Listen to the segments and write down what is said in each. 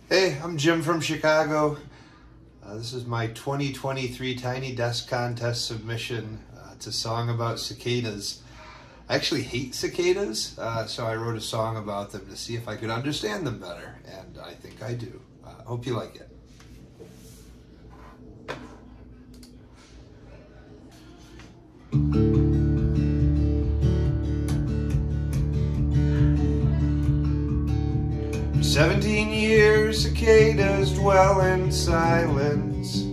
Hey, I'm Jim from Chicago. This is my 2023 Tiny Desk Contest submission. It's a song about cicadas. I actually hate cicadas, so I wrote a song about them to see if I could understand them better, and I think I do. Hope you like it. For 17 years, cicadas dwell in silence,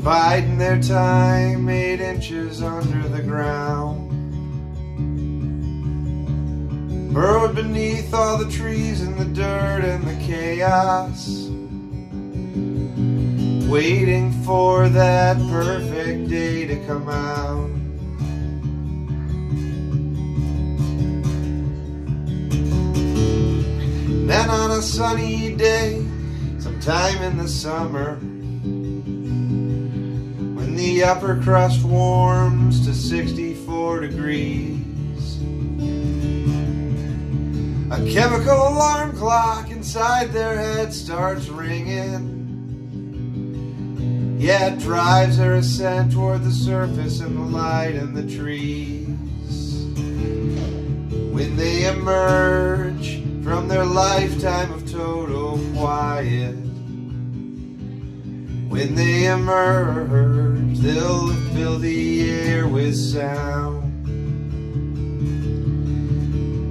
biding their time 8 inches under the ground, burrowed beneath all the trees and the dirt and the chaos, waiting for that perfect day to come out. Then on a sunny day, sometime in the summer, when the upper crust warms to 64 degrees, a chemical alarm clock inside their head starts ringing. Yeah, it drives their ascent toward the surface and the light and the trees. When they emerge from their lifetime of total quiet, when they emerge, they'll fill the air with sound.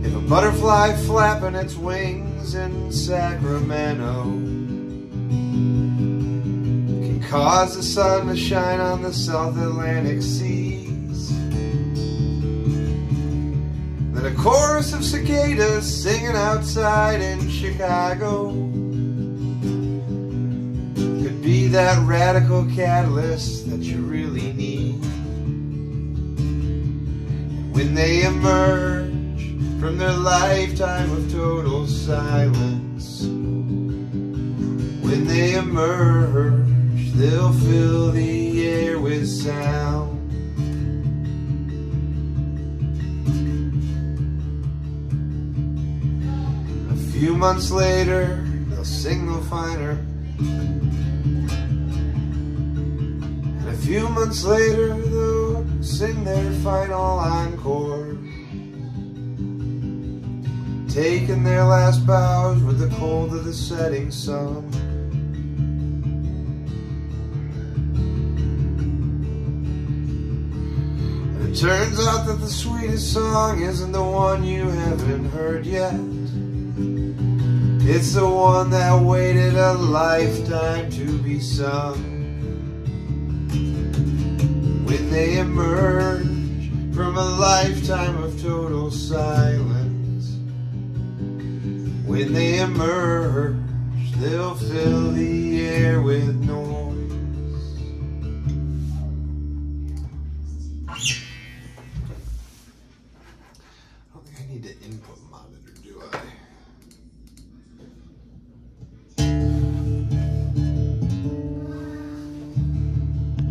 If a butterfly flapping its wings in Sacramento can cause the sun to shine on the South Atlantic seas, then a chorus of cicadas singing outside in Chicago could be that radical catalyst that you really need. When they emerge from their lifetime of total silence, when they emerge, they'll fill the air with sound. A few months later, they'll sing no finer. And a few months later, they'll sing their final encore, taking their last bows with the cold of the setting sun. And it turns out that the sweetest song isn't the one you haven't heard yet. It's the one that waited a lifetime to be sung. When they emerge from a lifetime of total silence, when they emerge, they'll fill the air with noise. I don't think I need to input monitor, do I?